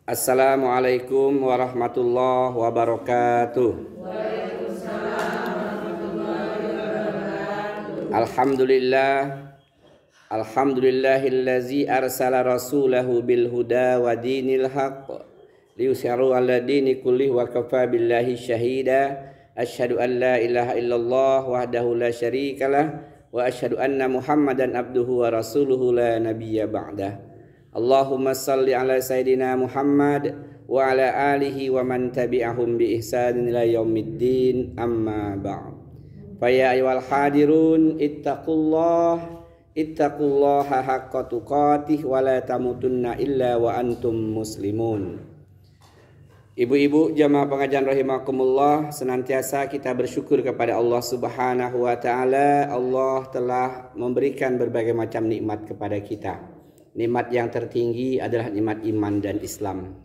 Assalamualaikum warahmatullahi wabarakatuh. Alhamdulillah. Alhamdulillahillazi arsala rasulahu bil huda wa dinil haqq liyushiru ala dini kullih wa kafa billahi syahida. Asyhadu an la ilaha illallah wahdahu la syarikalah wa asyhadu anna Muhammadan abduhu wa rasuluhu la nabiyya ba'dah. Allahumma salli ala Sayyidina Muhammad wa ala alihi wa man tabi'ahum bi ihsanin ila yaumiddin, amma ba'd. Faya ayyuhal hadirun ittaqullaha haqqa tuqatih wa la tamutunna illa wa antum muslimun. Ibu-ibu jamaah pengajian rahimakumullah, senantiasa kita bersyukur kepada Allah Subhanahu wa taala. Allah telah memberikan berbagai macam nikmat kepada kita. Nikmat yang tertinggi adalah nikmat iman dan Islam.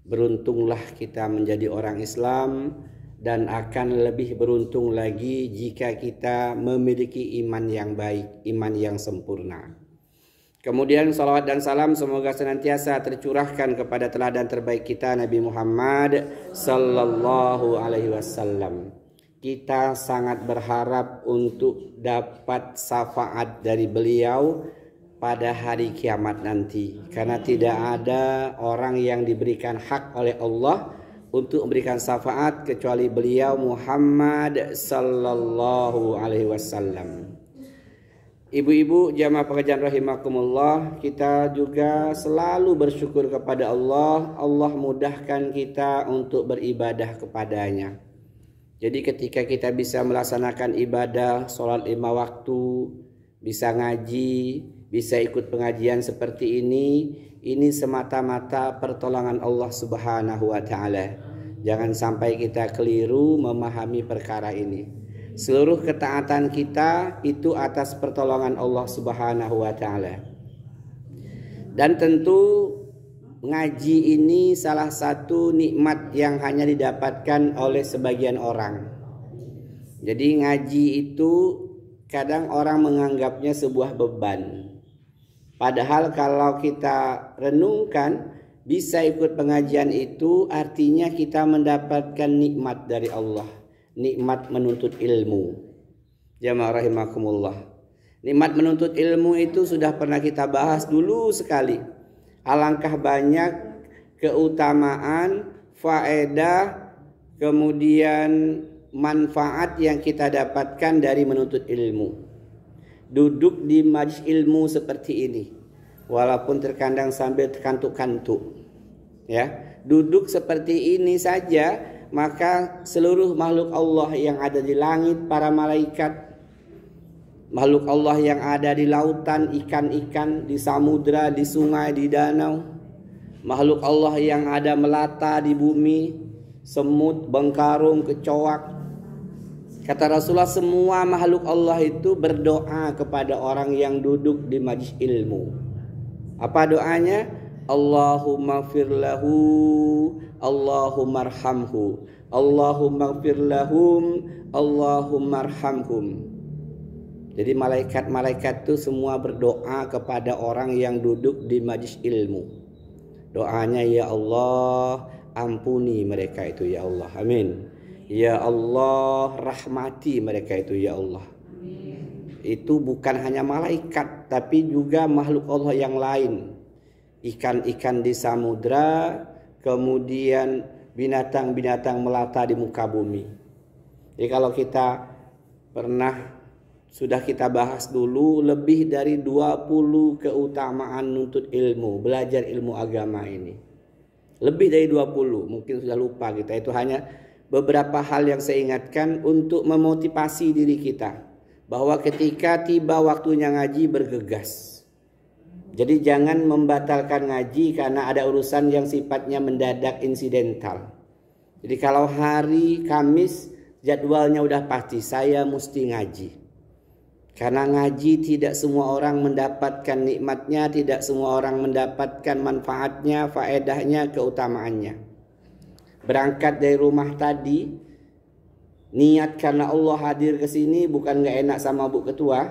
Beruntunglah kita menjadi orang Islam, dan akan lebih beruntung lagi jika kita memiliki iman yang baik, iman yang sempurna. Kemudian salawat dan salam semoga senantiasa tercurahkan kepada teladan terbaik kita, Nabi Muhammad sallallahu alaihi wasallam. Kita sangat berharap untuk dapat syafaat dari beliau pada hari kiamat nanti, karena tidak ada orang yang diberikan hak oleh Allah untuk memberikan syafaat kecuali beliau Muhammad sallallahu alaihi wasallam. Ibu-ibu jamaah pengajian rahimakumullah, kita juga selalu bersyukur kepada Allah. Allah mudahkan kita untuk beribadah kepadanya. Jadi ketika kita bisa melaksanakan ibadah, sholat 5 waktu, bisa ngaji, bisa ikut pengajian seperti ini semata-mata pertolongan Allah Subhanahu wa taala. Jangan sampai kita keliru memahami perkara ini. Seluruh ketaatan kita itu atas pertolongan Allah Subhanahu wa taala. Dan tentu ngaji ini salah satu nikmat yang hanya didapatkan oleh sebagian orang. Jadi ngaji itu kadang orang menganggapnya sebuah beban. Padahal kalau kita renungkan, bisa ikut pengajian itu artinya kita mendapatkan nikmat dari Allah. Nikmat menuntut ilmu. Jamaah rahimakumullah. Nikmat menuntut ilmu itu sudah pernah kita bahas dulu sekali. Alangkah banyak keutamaan, faedah, kemudian manfaat yang kita dapatkan dari menuntut ilmu. Duduk di majlis ilmu seperti ini, walaupun terkadang sambil terkantuk-kantuk, ya, duduk seperti ini saja, maka seluruh makhluk Allah yang ada di langit, para malaikat, makhluk Allah yang ada di lautan, ikan-ikan, di samudra, di sungai, di danau, makhluk Allah yang ada melata di bumi, semut, bengkarung, kecoak. Kata Rasulullah, semua makhluk Allah itu berdoa kepada orang yang duduk di majlis ilmu. Apa doanya? Allahumma firlahu, Allahumma arhamhu, Allahumma firlahum, Allahumma arhamhum. Jadi malaikat-malaikat itu semua berdoa kepada orang yang duduk di majlis ilmu. Doanya, ya Allah, ampuni mereka itu ya Allah. Amin. Ya Allah, rahmati mereka itu ya Allah. Itu bukan hanya malaikat, tapi juga makhluk Allah yang lain. Ikan-ikan di samudra, kemudian binatang-binatang melata di muka bumi. Jadi kalau kita sudah kita bahas dulu, lebih dari 20 keutamaan nuntut ilmu, belajar ilmu agama ini. Lebih dari 20, mungkin sudah lupa kita. Itu hanya beberapa hal yang saya ingatkan untuk memotivasi diri kita, bahwa ketika tiba waktunya ngaji, bergegas. Jadi jangan membatalkan ngaji karena ada urusan yang sifatnya mendadak, insidental. Jadi kalau hari Kamis jadwalnya udah pasti, saya mesti ngaji. Karena ngaji tidak semua orang mendapatkan nikmatnya, tidak semua orang mendapatkan manfaatnya, faedahnya, keutamaannya. Berangkat dari rumah tadi, niat karena Allah hadir ke sini, bukan nggak enak sama Bu Ketua,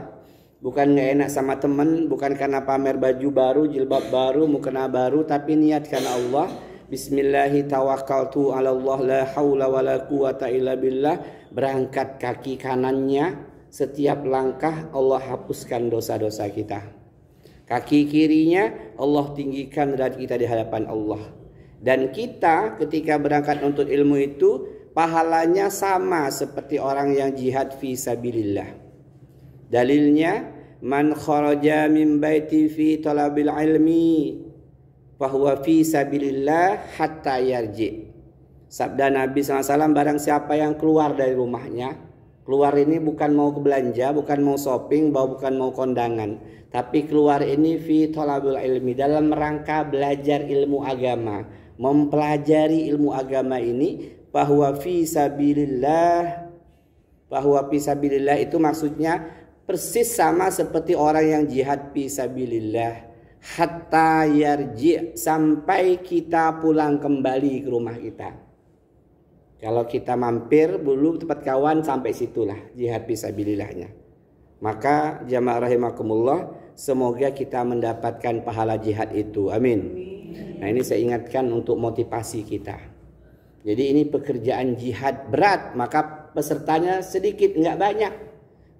bukan nggak enak sama teman, bukan karena pamer baju baru, jilbab baru, mukena baru, tapi niat karena Allah. Bismillahi tawakkaltu 'ala Allah la haula wala quwata illa billah. Berangkat kaki kanannya, setiap langkah Allah hapuskan dosa-dosa kita. Kaki kirinya Allah tinggikan derajat kita di hadapan Allah. Dan kita ketika berangkat untuk ilmu itu pahalanya sama seperti orang yang jihad fi sabilillah. Dalilnya, man kharaja min baiti fi talabil ilmi fahuwa fi sabilillah hatta yarji. Sabda Nabi SAW, barang siapa yang keluar dari rumahnya, keluar ini bukan mau belanja, bukan mau shopping, bukan mau kondangan, tapi keluar ini fi talabil ilmi, dalam rangka belajar ilmu agama, mempelajari ilmu agama ini, bahwa fi sabilillah. Bahwa fi sabilillah itu maksudnya persis sama seperti orang yang jihad fi sabilillah, hatta yarji, sampai kita pulang kembali ke rumah kita. Kalau kita mampir dulu tempat kawan, sampai situlah jihad fi sabilillahnya. Maka jamaah rahimakumullah, semoga kita mendapatkan pahala jihad itu. Amin. Nah, ini saya ingatkan untuk motivasi kita. Jadi ini pekerjaan jihad berat, maka pesertanya sedikit, enggak banyak.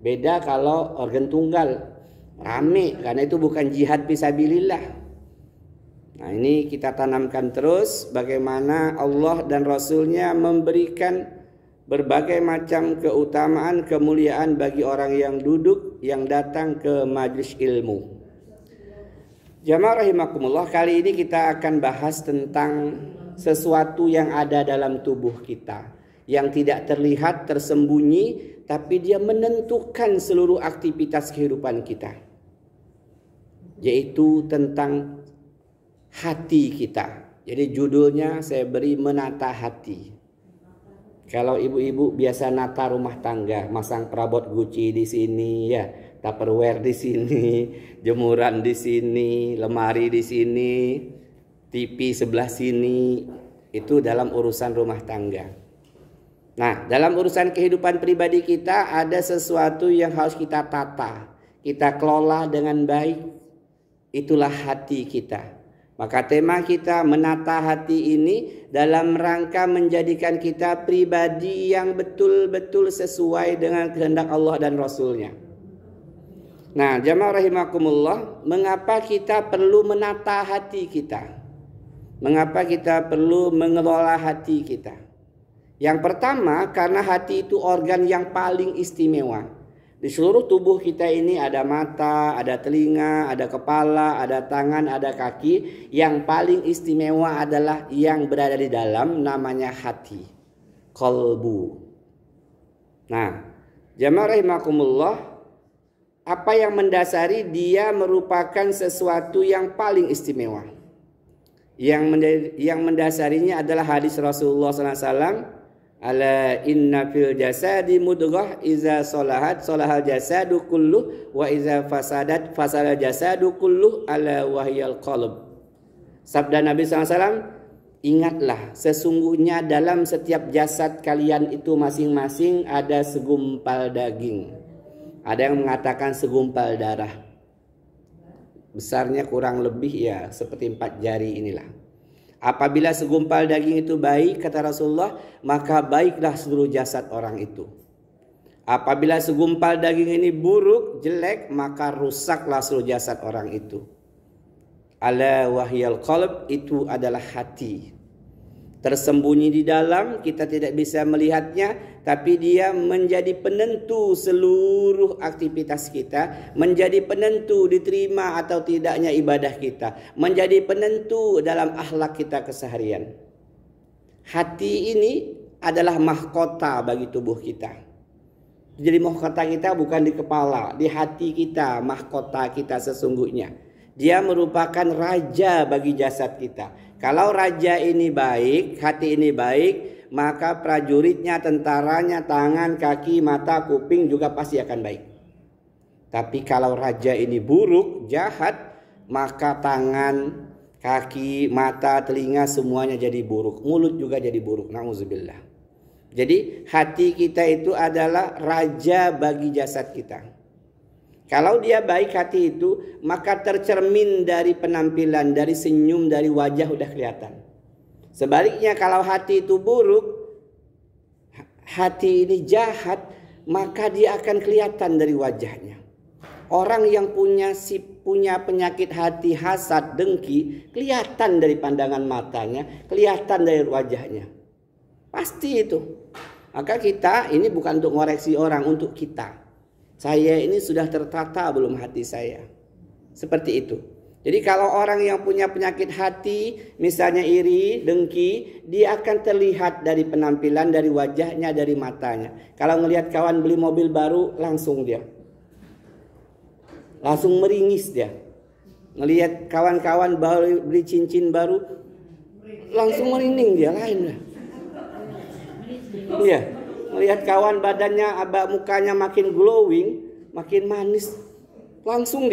Beda kalau organ tunggal, rame, karena itu bukan jihad fisabilillah. Nah, ini kita tanamkan terus bagaimana Allah dan Rasulnya memberikan berbagai macam keutamaan, kemuliaan bagi orang yang duduk, yang datang ke majelis ilmu. Jamaah rahimakumullah, kali ini kita akan bahas tentang sesuatu yang ada dalam tubuh kita, yang tidak terlihat, tersembunyi, tapi dia menentukan seluruh aktivitas kehidupan kita, yaitu tentang hati kita. Jadi judulnya saya beri menata hati. Kalau ibu-ibu biasa nata rumah tangga, masang perabot Gucci di sini, ya, Tupperware di sini, jemuran di sini, lemari di sini, TV sebelah sini, itu dalam urusan rumah tangga. Nah, dalam urusan kehidupan pribadi kita ada sesuatu yang harus kita tata, kita kelola dengan baik. Itulah hati kita. Maka tema kita menata hati ini dalam rangka menjadikan kita pribadi yang betul-betul sesuai dengan kehendak Allah dan Rasulnya. Nah, jamaah rahimakumullah, mengapa kita perlu menata hati kita? Mengapa kita perlu mengelola hati kita? Yang pertama, karena hati itu organ yang paling istimewa. Di seluruh tubuh kita ini ada mata, ada telinga, ada kepala, ada tangan, ada kaki. Yang paling istimewa adalah yang berada di dalam, namanya hati, qalbu. Nah, jamaah rahimakumullah, apa yang mendasari dia merupakan sesuatu yang paling istimewa? Yang mendasarinya adalah hadis Rasulullah SAW. Ala inna fil jasadi mudghah iza salahat salahal jasadu kulluh wa iza fasadat fasadal jasadu kulluh ala wahyal qalb. Sabda Nabi SAW, ingatlah sesungguhnya dalam setiap jasad kalian itu masing-masing ada segumpal daging. Ada yang mengatakan segumpal darah. Besarnya kurang lebih ya seperti 4 jari inilah. Apabila segumpal daging itu baik, kata Rasulullah, maka baiklah seluruh jasad orang itu. Apabila segumpal daging ini buruk, jelek, maka rusaklah seluruh jasad orang itu. Ala wahyal qalb, itu adalah hati. Tersembunyi di dalam, kita tidak bisa melihatnya, tapi dia menjadi penentu seluruh aktivitas kita, menjadi penentu diterima atau tidaknya ibadah kita, menjadi penentu dalam akhlak kita keseharian. Hati ini adalah mahkota bagi tubuh kita. Jadi mahkota kita bukan di kepala, di hati kita, mahkota kita sesungguhnya. Dia merupakan raja bagi jasad kita. Kalau raja ini baik, hati ini baik, maka prajuritnya, tentaranya, tangan, kaki, mata, kuping juga pasti akan baik. Tapi kalau raja ini buruk, jahat, maka tangan, kaki, mata, telinga semuanya jadi buruk. Mulut juga jadi buruk. Na'udzubillah. Jadi hati kita itu adalah raja bagi jasad kita. Kalau dia baik hati itu, maka tercermin dari penampilan, dari senyum, dari wajah udah kelihatan. Sebaliknya kalau hati itu buruk, hati ini jahat, maka dia akan kelihatan dari wajahnya. Orang yang punya penyakit hati hasad, dengki, kelihatan dari pandangan matanya, kelihatan dari wajahnya. Pasti itu. Maka kita ini bukan untuk ngoreksi orang, untuk kita. Saya ini sudah tertata belum hati saya? Seperti itu. Jadi kalau orang yang punya penyakit hati, misalnya iri, dengki, dia akan terlihat dari penampilan, dari wajahnya, dari matanya. Kalau ngelihat kawan beli mobil baru, langsung meringis dia. Ngelihat kawan-kawan beli cincin baru, langsung merinding dia, lain lah. Iya, ngelihat kawan badannya, mukanya makin glowing, makin manis, langsung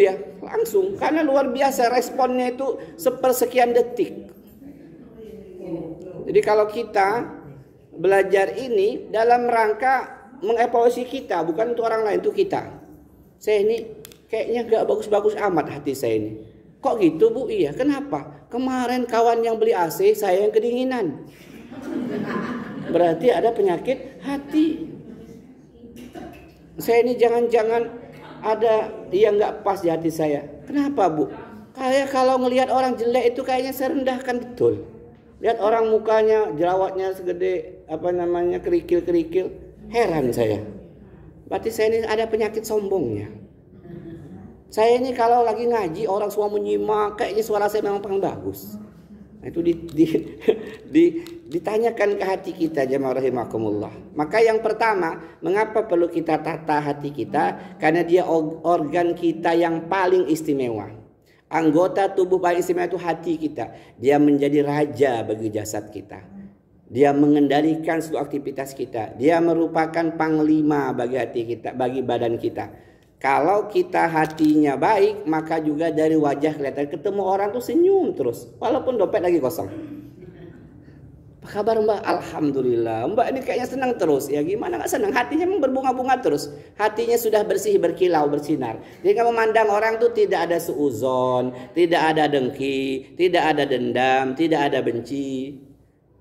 karena luar biasa responnya itu sepersekian detik. Jadi kalau kita belajar ini dalam rangka mengevaluasi kita, bukan untuk orang lain, untuk kita. Saya ini kayaknya gak bagus-bagus amat hati saya ini. Kok gitu Bu? Iya, kenapa? Kemarin kawan yang beli AC, saya yang kedinginan. Berarti ada penyakit hati. Saya ini jangan-jangan ada yang gak pas di hati saya. Kenapa Bu? Kayak kalau ngelihat orang jelek itu kayaknya saya rendahkan betul. Lihat orang mukanya jerawatnya segede kerikil-kerikil, heran saya. Berarti saya ini ada penyakit sombongnya. Saya ini kalau lagi ngaji orang semua menyimak, kayaknya suara saya memang paling bagus. Nah, itu ditanyakan ke hati kita, jemaah rahimakumullah. Maka yang pertama, mengapa perlu kita tata hati kita? Karena dia organ kita yang paling istimewa. Anggota tubuh paling istimewa itu hati kita. Dia menjadi raja bagi jasad kita. Dia mengendalikan seluruh aktivitas kita. Dia merupakan panglima bagi hati kita, bagi badan kita. Kalau kita hatinya baik, maka juga dari wajah kelihatan. Ketemu orang tuh senyum terus, walaupun dompet lagi kosong. Apa kabar Mbak? Alhamdulillah. Mbak ini kayaknya senang terus. Ya gimana gak senang? Hatinya memang berbunga-bunga terus. Hatinya sudah bersih, berkilau, bersinar. Jadi kalau memandang orang tuh tidak ada suuzon, tidak ada dengki, tidak ada dendam, tidak ada benci.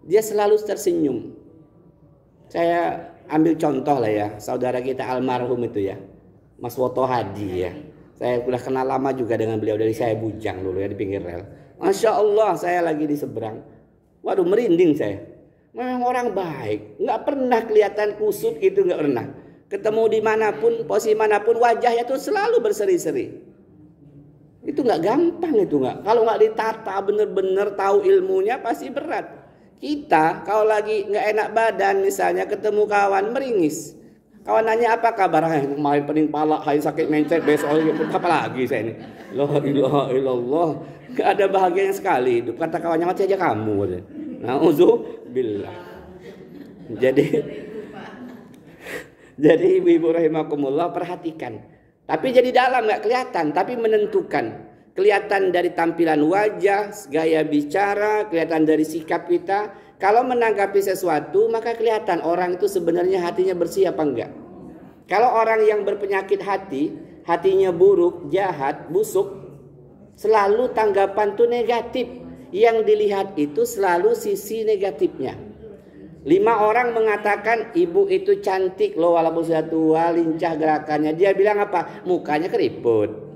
Dia selalu tersenyum. Saya ambil contoh lah ya, saudara kita almarhum itu ya, Mas Woto Hadi ya. Saya sudah kenal lama juga dengan beliau dari saya bujang dulu ya di pinggir rel. Masya Allah, saya lagi di seberang. Waduh, merinding saya. Memang orang baik, nggak pernah kelihatan kusut gitu, nggak pernah. Ketemu dimanapun, posisi manapun, wajahnya tuh selalu berseri-seri. Itu nggak gampang itu nggak. Kalau nggak ditata bener-bener tahu ilmunya pasti berat. Kita kalau lagi nggak enak badan misalnya ketemu kawan meringis. Kawan nanya apa kabar? Main pening pala, hai sakit mencet besok apa lagi saya ini. La ilaha illallah. Gak ada bahagianya sekali hidup. Kata kawannya mati aja kamu. Nauzubillah. Jadi ibu-ibu rahimakumullah perhatikan. Tapi jadi dalam nggak kelihatan, tapi menentukan. Kelihatan dari tampilan wajah, gaya bicara, kelihatan dari sikap kita. Kalau menanggapi sesuatu, maka kelihatan orang itu sebenarnya hatinya bersih apa enggak. Kalau orang yang berpenyakit hati, hatinya buruk, jahat, busuk, selalu tanggapan itu negatif. Yang dilihat itu selalu sisi negatifnya. 5 orang mengatakan ibu itu cantik loh walaupun sudah tua, lincah gerakannya. Dia bilang apa? Mukanya keriput.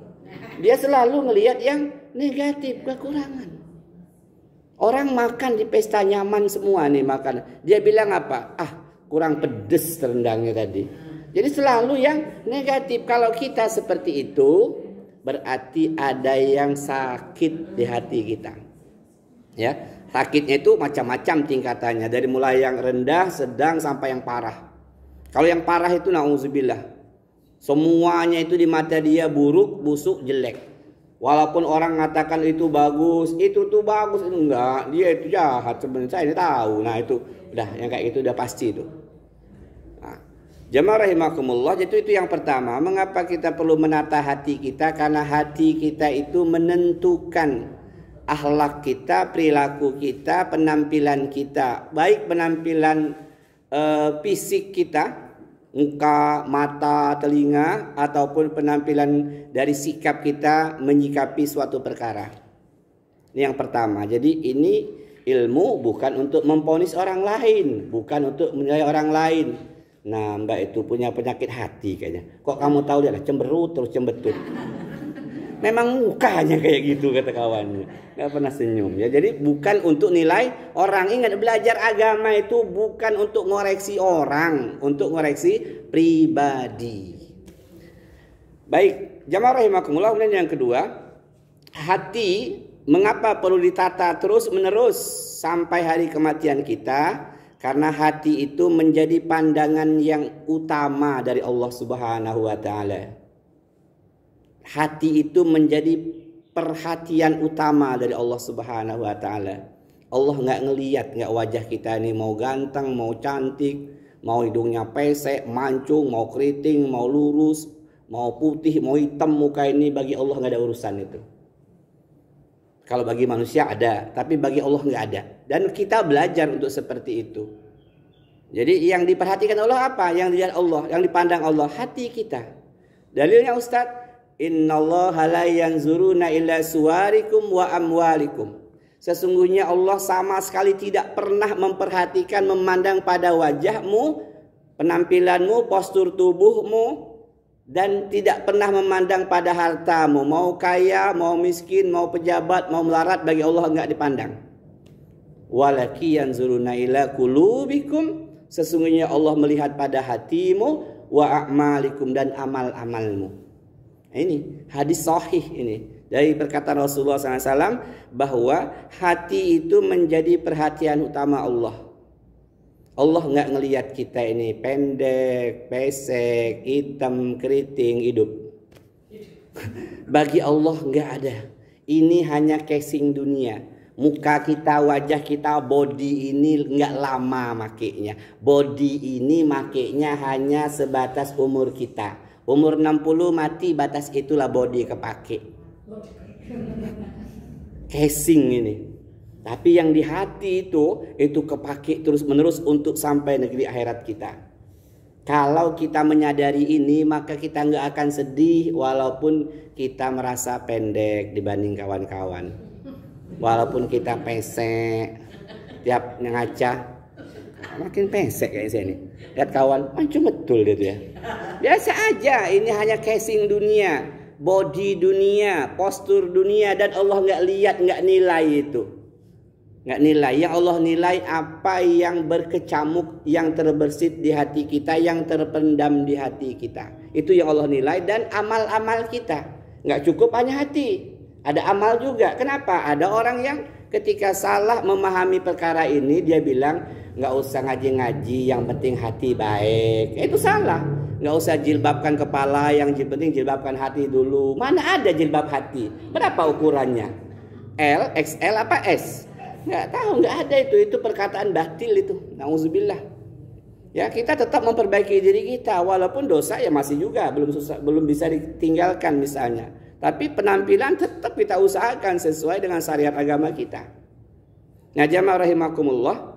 Dia selalu ngelihat yang negatif, kekurangan. Orang makan di pesta nyaman semua nih makan. Dia bilang apa? Kurang pedes rendangnya tadi. Jadi selalu yang negatif. Kalau kita seperti itu, berarti ada yang sakit di hati kita. Ya, sakitnya itu macam-macam tingkatannya. Dari mulai yang rendah, sedang sampai yang parah. Kalau yang parah itu nauzubillah. Semuanya itu di mata dia buruk, busuk, jelek. Walaupun orang mengatakan itu bagus, itu tuh bagus, itu enggak, dia itu jahat sebenarnya, saya ini tahu. Nah itu udah yang kayak gitu udah pasti itu. Nah, jemaah rahimakumullah, itu yang pertama. Mengapa kita perlu menata hati kita? Karena hati kita itu menentukan akhlak kita, perilaku kita, penampilan kita, baik penampilan fisik kita, muka, mata, telinga, ataupun penampilan dari sikap kita menyikapi suatu perkara. Ini yang pertama. Jadi ini Ilmu bukan untuk memponis orang lain, bukan untuk menilai orang lain. Nah, Mbak itu punya penyakit hati kayaknya. Kok kamu tahu dia cemberut terus cembetut. Memang mukanya kayak gitu kata kawannya. Nggak pernah senyum ya. Jadi bukan untuk nilai orang. Ingat, belajar agama itu bukan untuk ngoreksi orang, untuk ngoreksi pribadi. Baik, jamaah rahimakumullah. Kemudian yang kedua, hati mengapa perlu ditata terus menerus sampai hari kematian kita? Karena hati itu menjadi pandangan yang utama dari Allah Subhanahu wa taala. Hati itu menjadi perhatian utama dari Allah Subhanahu wa taala. Allah nggak ngelihat nggak wajah kita ini mau ganteng, mau cantik, mau hidungnya pesek, mancung, mau keriting, mau lurus, mau putih, mau hitam muka ini, bagi Allah nggak ada urusan itu. Kalau bagi manusia ada, tapi bagi Allah nggak ada. Dan kita belajar untuk seperti itu. Jadi yang diperhatikan Allah apa? Yang dilihat Allah, yang dipandang Allah, hati kita. Dalilnya Ustaz, innallaha la yanzuruna illa suwarikum wa amwalikum. Sesungguhnya Allah sama sekali tidak pernah memperhatikan, memandang pada wajahmu, penampilanmu, postur tubuhmu, dan tidak pernah memandang pada hartamu. Mau kaya, mau miskin, mau pejabat, mau melarat, bagi Allah enggak dipandang. Walaki yanzuruna ila qulubikum. Sesungguhnya Allah melihat pada hatimu, wa a'malikum, dan amal-amalmu. Ini hadis sahih ini dari perkataan Rasulullah SAW bahwa hati itu menjadi perhatian utama Allah. Allah nggak ngelihat kita ini pendek, pesek, hitam, keriting, hidup. Bagi Allah nggak ada. Ini hanya casing dunia. Muka kita, wajah kita, body ini nggak lama makainya. Body ini makainya hanya sebatas umur kita. Umur 60 mati, batas itulah body kepake. Casing ini. Tapi yang di hati itu kepake terus menerus untuk sampai negeri akhirat kita. Kalau kita menyadari ini, maka kita nggak akan sedih walaupun kita merasa pendek dibanding kawan-kawan. Walaupun kita pesek, tiap ngaca makin pesek kayak saya ini. Lihat kawan, mancung betul dia tuh ya. Biasa aja, ini hanya casing dunia, body dunia, postur dunia, dan Allah nggak lihat, nggak nilai itu. Nggak nilai, yang Allah nilai apa yang berkecamuk, yang terbersit di hati kita, yang terpendam di hati kita. Itu yang Allah nilai, dan amal-amal kita. Nggak cukup hanya hati, ada amal juga. Kenapa? Ada orang yang ketika salah memahami perkara ini, dia bilang nggak usah ngaji-ngaji, yang penting hati baik. Itu salah. Nggak usah jilbabkan kepala, yang penting jilbabkan hati dulu. Mana ada jilbab hati? Berapa ukurannya? L, XL apa S? Nggak tahu, nggak ada itu perkataan batil itu. Nauzubillah. Ya, kita tetap memperbaiki diri kita walaupun dosa ya masih juga belum bisa ditinggalkan misalnya. Tapi penampilan tetap kita usahakan sesuai dengan syariat agama kita. Nah, jamaah rahimakumullah.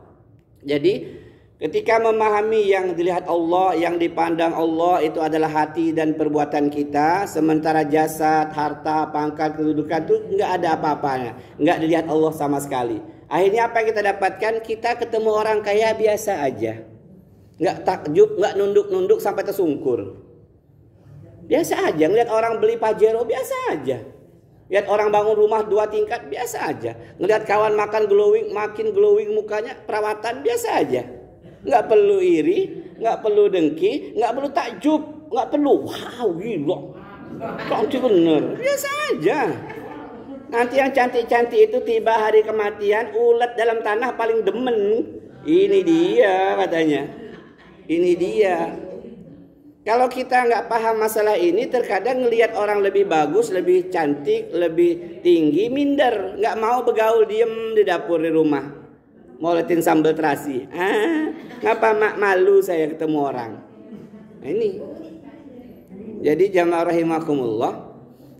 Jadi ketika memahami yang dilihat Allah, yang dipandang Allah itu adalah hati dan perbuatan kita, sementara jasad, harta, pangkat, kedudukan itu nggak ada apa-apanya, nggak dilihat Allah sama sekali. Akhirnya apa yang kita dapatkan? Kita ketemu orang kaya biasa aja. Nggak takjub, nggak nunduk-nunduk sampai tersungkur. Biasa aja. Ngeliat orang beli Pajero, biasa aja. Lihat orang bangun rumah 2 tingkat, biasa aja. Ngeliat kawan makan makin glowing mukanya, perawatan, biasa aja. Nggak perlu iri, nggak perlu dengki, nggak perlu takjub, nggak perlu wow gila. Cantik bener. Biasa aja. Nanti yang cantik-cantik itu tiba hari kematian, ulet dalam tanah paling demen. Ini dia katanya. Ini dia. Kalau kita nggak paham masalah ini, terkadang ngelihat orang lebih bagus, lebih cantik, lebih tinggi, minder. Nggak mau bergaul, diem di dapur di rumah. Mau liatin sambal terasi. Ngapa malu saya ketemu orang. Nah, ini. Jadi jamaah rahimakumullah.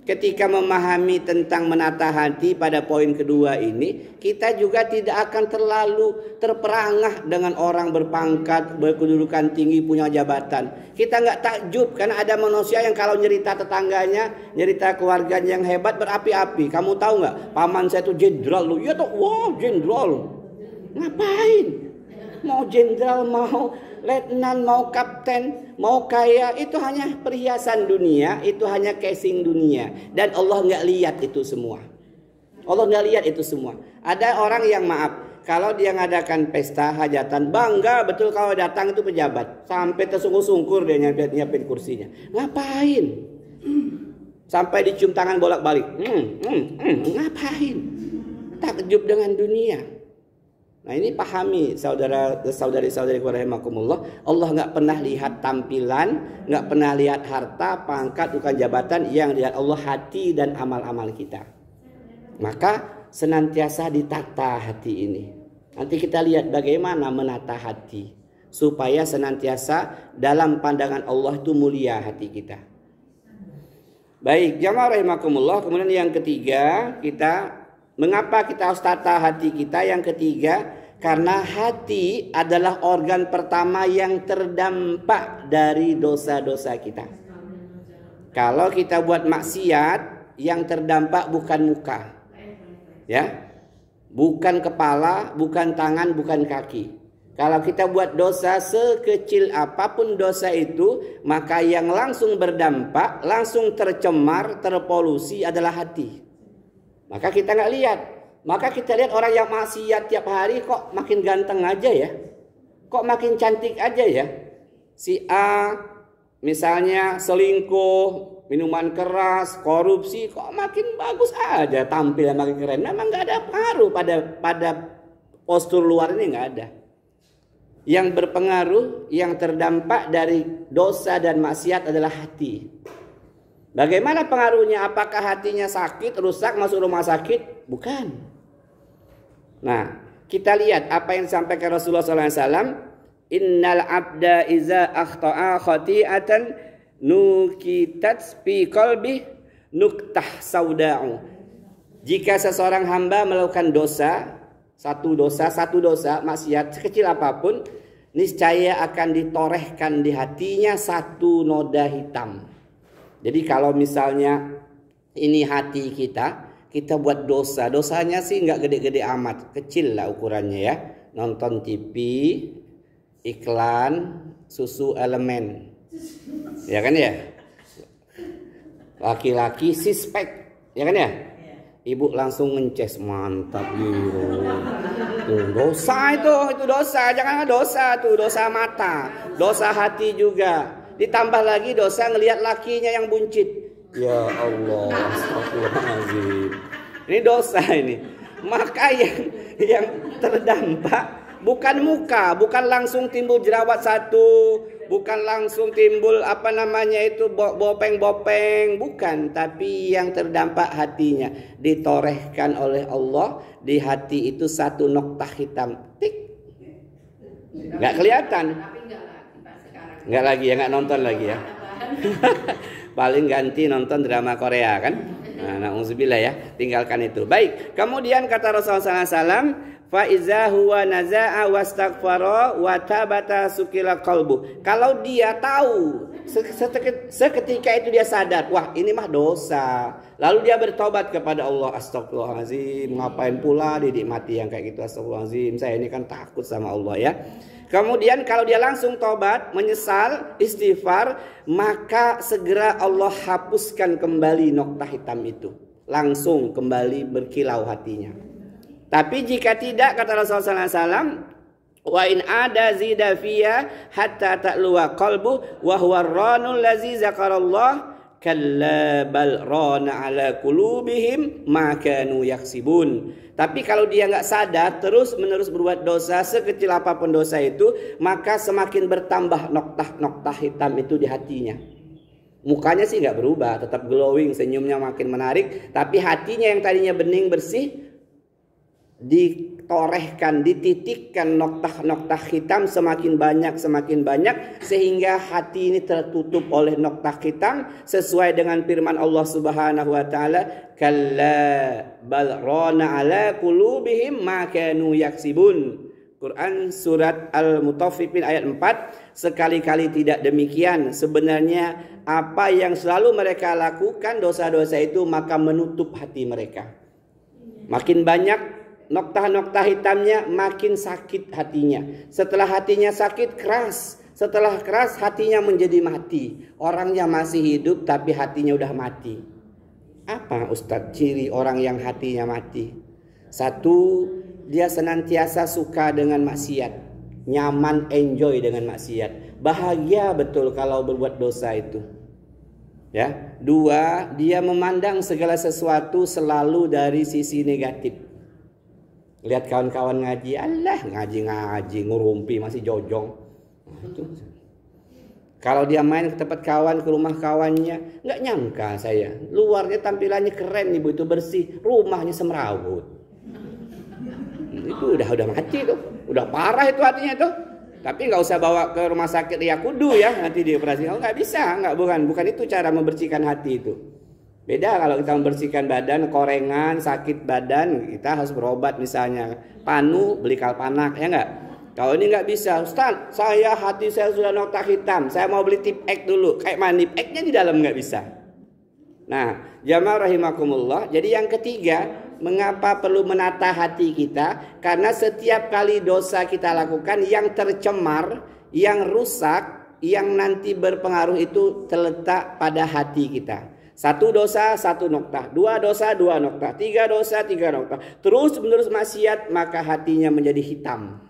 Ketika memahami tentang menata hati pada poin kedua ini, kita juga tidak akan terlalu terperangah dengan orang berpangkat, berkedudukan tinggi, punya jabatan. Kita nggak takjub karena ada manusia yang kalau nyerita tetangganya, nyerita keluarganya yang hebat berapi-api. Kamu tahu nggak? Paman saya itu jenderal loh. Iya tuh, wow jenderal. Ngapain? Mau jenderal, mau letnan, mau kapten, mau kaya, itu hanya perhiasan dunia, itu hanya casing dunia. Dan Allah nggak lihat itu semua. Allah nggak lihat itu semua. Ada orang yang maaf, kalau dia ngadakan pesta hajatan, bangga betul kalau datang itu pejabat. Sampai tersungkur-sungkur dia nyiapin kursinya. Ngapain? Sampai dicium tangan bolak-balik. Ngapain? Takjub dengan dunia. Nah ini pahami saudari-saudari rahimakumullah. Allah nggak pernah lihat tampilan, nggak pernah lihat harta, pangkat, bukan jabatan. Yang lihat Allah hati dan amal-amal kita. Maka senantiasa ditata hati ini. Nanti kita lihat bagaimana menata hati supaya senantiasa dalam pandangan Allah itu mulia hati kita. Baik, jamaah rahimakumullah. Kemudian yang ketiga, mengapa kita harus tata hati kita? Yang ketiga, karena hati adalah organ pertama yang terdampak dari dosa-dosa kita. Kalau kita buat maksiat, yang terdampak bukan muka. Ya, bukan kepala, bukan tangan, bukan kaki. Kalau kita buat dosa sekecil apapun dosa itu, maka yang langsung berdampak, langsung tercemar, terpolusi adalah hati. Maka kita nggak lihat. Maka kita lihat orang yang maksiat tiap hari kok makin ganteng aja ya. Kok makin cantik aja ya. Si A misalnya selingkuh, minuman keras, korupsi, kok makin bagus aja tampil makin keren. Memang nggak ada pengaruh pada postur luar ini, nggak ada. Yang berpengaruh, yang terdampak dari dosa dan maksiat adalah hati. Bagaimana pengaruhnya? Apakah hatinya sakit, rusak, masuk rumah sakit? Bukan. Nah, kita lihat apa yang disampaikan Rasulullah SAW. Innal abda iza akhta'a khati'atan nukitat fi qalbi nuktah sauda'u. Jika seseorang hamba melakukan satu dosa maksiat sekecil apapun, niscaya akan ditorehkan di hatinya satu noda hitam. Jadi kalau misalnya ini hati kita buat dosanya sih nggak gede-gede amat, kecil lah ukurannya ya. Nonton TV, iklan susu elemen, ya kan ya. Laki-laki sispek, ya kan ya. Ibu langsung ngences, mantap gitu. Dosa itu dosa, jangan dosa mata, dosa hati juga. Ditambah lagi dosa ngelihat lakinya yang buncit. Ya Allah, astagfirullahaladzim. Ini dosa ini. Maka yang terdampak bukan muka, bukan langsung timbul jerawat satu, bukan langsung timbul bopeng-bopeng, bukan, tapi yang terdampak hatinya. Ditorehkan oleh Allah di hati itu satu noktah hitam. Tik. Nggak kelihatan. Nggak lagi ya, nggak nonton lagi ya. Paling ganti nonton drama Korea kan. Nah, na'udzubillah ya, tinggalkan itu. Baik, kemudian kata Rasulullah SAW, fa iza huwa naza'a wastaghfara wa tabata sukila qalbu. Kalau dia tahu seketika itu dia sadar, wah ini mah dosa. Lalu dia bertobat kepada Allah, astagfirullahaladzim, ngapain pula dinikmati yang kayak gitu, astagfirullahaladzim, saya ini kan takut sama Allah ya. Kemudian kalau dia langsung tobat, menyesal, istighfar, maka segera Allah hapuskan kembali noktah hitam itu. Langsung kembali berkilau hatinya. Tapi jika tidak, kata Rasulullah SAW, wa in ada zida fiya hatta ta'luwa qalbu wa huwa ranul lazi zakarallah kalla bal rana ala qulubihim ma kanu yaksibun. Tapi kalau dia nggak sadar terus menerus berbuat dosa sekecil apapun dosa itu, maka semakin bertambah noktah hitam itu di hatinya. Mukanya sih nggak berubah, tetap glowing, senyumnya makin menarik, tapi hatinya yang tadinya bening bersih ditorehkan, dititikkan noktah hitam semakin banyak sehingga hati ini tertutup oleh noktah hitam sesuai dengan firman Allah Subhanahu wa taala, kalla bal rana ala qulubihim ma kanu yaksibun. Quran surat Al-Mutaffifin ayat 4, sekali-kali tidak demikian. Sebenarnya apa yang selalu mereka lakukan dosa-dosa itu maka menutup hati mereka. Makin banyak noktah-noktah hitamnya, makin sakit hatinya. Setelah hatinya sakit, keras. Setelah keras, hatinya menjadi mati. Orangnya masih hidup tapi hatinya udah mati. Apa Ustadz ciri orang yang hatinya mati? Satu, dia senantiasa suka dengan maksiat. Nyaman, enjoy dengan maksiat. Bahagia betul kalau berbuat dosa itu. Ya. Dua, dia memandang segala sesuatu selalu dari sisi negatif. Lihat kawan-kawan ngaji, Allah ngaji ngurumpi masih jojong. Itu. Kalau dia main ke tempat kawan, ke rumah kawannya, nggak nyangka saya. Luarnya tampilannya keren, ibu itu bersih, rumahnya semrawut. Itu udah mati tuh, udah parah itu hatinya tuh. Tapi nggak usah bawa ke rumah sakit ya kudu ya, nanti dioperasi. Oh, nggak bisa, bukan itu cara membersihkan hati itu. Beda kalau kita membersihkan badan, korengan, sakit badan, kita harus berobat misalnya. Panu, beli kalpanak, ya nggak? Kalau ini nggak bisa, Ustaz, hati saya sudah noktah hitam, saya mau beli tip X dulu. Kayak mana tip X-nya di dalam nggak bisa. Nah, jamaah rahimakumullah. Jadi yang ketiga, mengapa perlu menata hati kita? Karena setiap kali dosa kita lakukan yang tercemar, yang rusak, yang nanti berpengaruh itu terletak pada hati kita. Satu dosa, satu noktah. Dua dosa, dua noktah. Tiga dosa, tiga noktah. Terus menerus maksiat, maka hatinya menjadi hitam.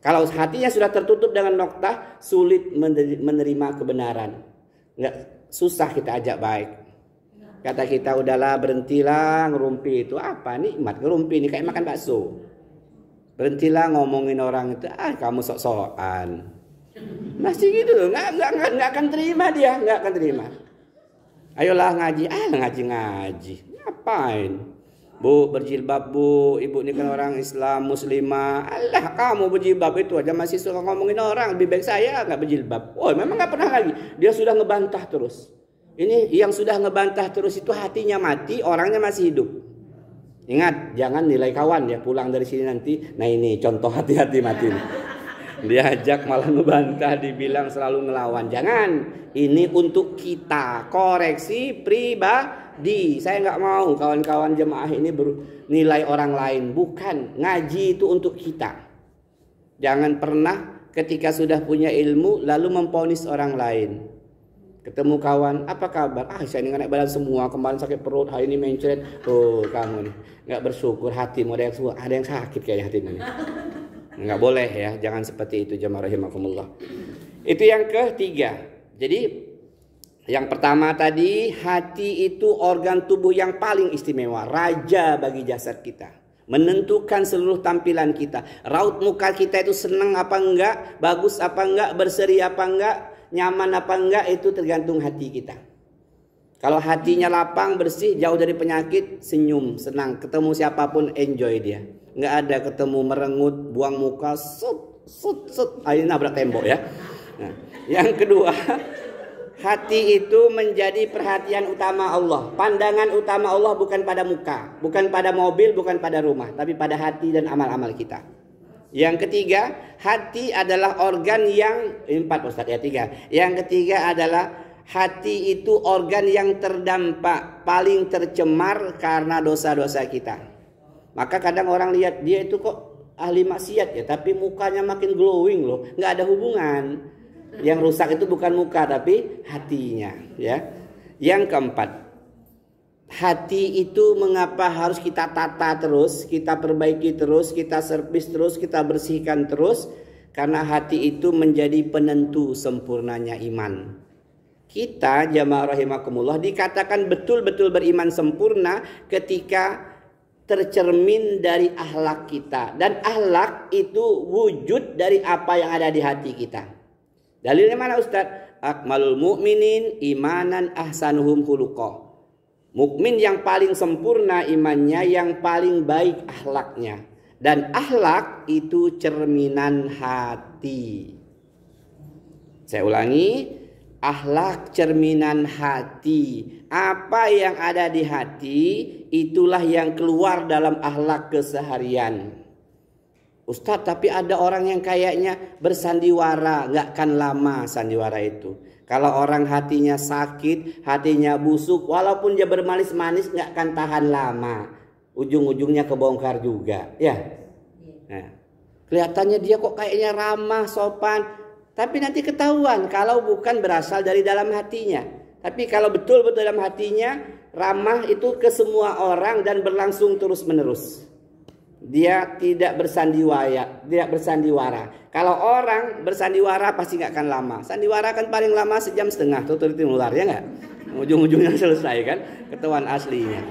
Kalau hatinya sudah tertutup dengan noktah, sulit menerima kebenaran. Nggak, susah kita ajak baik. Kata kita, udahlah berhentilah ngerumpi itu. Apa nikmat ngerumpi ini kayak makan bakso. Berhentilah ngomongin orang itu. Kamu sok-sokan. Masih gitu loh. Nggak akan terima dia. Nggak akan terima. Ayolah ngaji. Ngaji. Ngapain? Bu, berjilbab bu. Ibu ini kan orang Islam, muslimah. Allah, kamu berjilbab itu aja masih suka ngomongin orang. Lebih baik saya nggak berjilbab. Oh, memang nggak pernah lagi. Dia sudah ngebantah terus. Ini yang sudah ngebantah terus itu hatinya mati, orangnya masih hidup. Ingat, jangan nilai kawan ya. Pulang dari sini nanti, nah ini contoh hati-hati mati. Diajak malah ngebantah, dibilang selalu ngelawan. Jangan. Ini untuk kita. Koreksi pribadi. Saya nggak mau kawan-kawan jemaah ini nilai orang lain. Bukan. Ngaji itu untuk kita. Jangan pernah ketika sudah punya ilmu lalu memponis orang lain. Ketemu kawan, apa kabar? Saya ini naik badan semua, kemarin sakit perut, hari ini mencret. Oh, kamu nih nggak bersyukur, hatimu ada yang sakit kayaknya hatimu nih. Nggak boleh ya, jangan seperti itu jamaah rahimakumullah. Itu yang ketiga. Jadi yang pertama tadi, hati itu organ tubuh yang paling istimewa, raja bagi jasad kita. Menentukan seluruh tampilan kita. Raut muka kita itu senang apa enggak, bagus apa enggak, berseri apa enggak, nyaman apa enggak, itu tergantung hati kita. Kalau hatinya lapang, bersih, jauh dari penyakit, senyum, senang. Ketemu siapapun, enjoy dia. Nggak ada ketemu merengut, buang muka, akhirnya nabrak tembok ya. Nah, yang kedua, hati itu menjadi perhatian utama Allah. Pandangan utama Allah bukan pada muka, bukan pada mobil, bukan pada rumah, tapi pada hati dan amal-amal kita. Yang ketiga, hati adalah organ yang empat Ustaz ya, tiga. Yang ketiga adalah hati itu organ yang terdampak, paling tercemar karena dosa-dosa kita. Maka kadang orang lihat dia itu kok ahli maksiat ya, tapi mukanya makin glowing loh. Nggak ada hubungan. Yang rusak itu bukan muka tapi hatinya ya. Yang keempat, hati itu mengapa harus kita tata terus, kita perbaiki terus, kita servis terus, kita bersihkan terus. Karena hati itu menjadi penentu sempurnanya iman. Kita jamaah rahimakumullah dikatakan betul-betul beriman sempurna ketika tercermin dari akhlak kita. Dan akhlak itu wujud dari apa yang ada di hati kita. Dalilnya mana Ustaz? Akmalul mu'minin imanan ahsanuhum khuluqah. Mukmin yang paling sempurna imannya, yang paling baik akhlaknya. Dan akhlak itu cerminan hati. Saya ulangi, akhlak cerminan hati. Apa yang ada di hati, itulah yang keluar dalam akhlak keseharian. Ustadz, tapi ada orang yang kayaknya bersandiwara, nggak akan lama sandiwara itu. Kalau orang hatinya sakit, hatinya busuk, walaupun dia bermanis-manis nggak akan tahan lama. ujung-ujungnya kebongkar juga, ya. Nah, kelihatannya dia kok kayaknya ramah, sopan, tapi nanti ketahuan kalau bukan berasal dari dalam hatinya. Tapi kalau betul-betul dalam hatinya, ramah itu ke semua orang dan berlangsung terus-menerus. Dia tidak bersandiwara. Kalau orang bersandiwara pasti nggak akan lama. Sandiwara kan paling lama sejam setengah, tutur nular, ya nggak? Ujung-ujungnya selesai kan, ketahuan aslinya.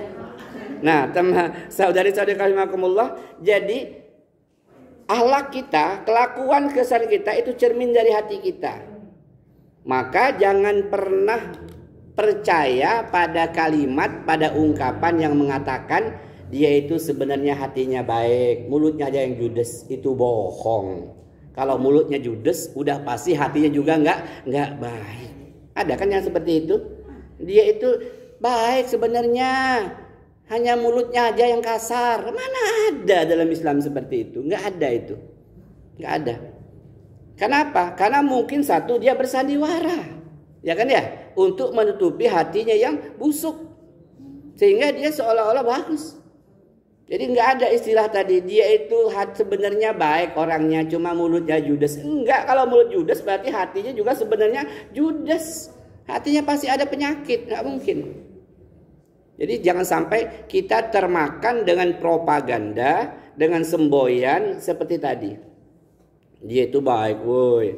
Nah, saudari-saudari rahimakumullah, jadi akhlak kita, kelakuan kesan kita itu cermin dari hati kita. Maka jangan pernah percaya pada kalimat, pada ungkapan yang mengatakan dia itu sebenarnya hatinya baik, mulutnya aja yang judes. Itu bohong. Kalau mulutnya judes, udah pasti hatinya juga nggak baik. Ada kan yang seperti itu? Dia itu baik sebenarnya, hanya mulutnya aja yang kasar. Mana ada dalam Islam seperti itu? Nggak ada itu. Nggak ada. Kenapa? Karena mungkin satu dia bersandiwara. Ya kan ya? Untuk menutupi hatinya yang busuk. Sehingga dia seolah-olah bagus. Jadi nggak ada istilah tadi dia itu sebenarnya baik orangnya, cuma mulutnya judes. Enggak, kalau mulut judes berarti hatinya juga sebenarnya judes. Hatinya pasti ada penyakit, nggak mungkin. Jadi jangan sampai kita termakan dengan propaganda, dengan semboyan seperti tadi. Dia itu baik, woi.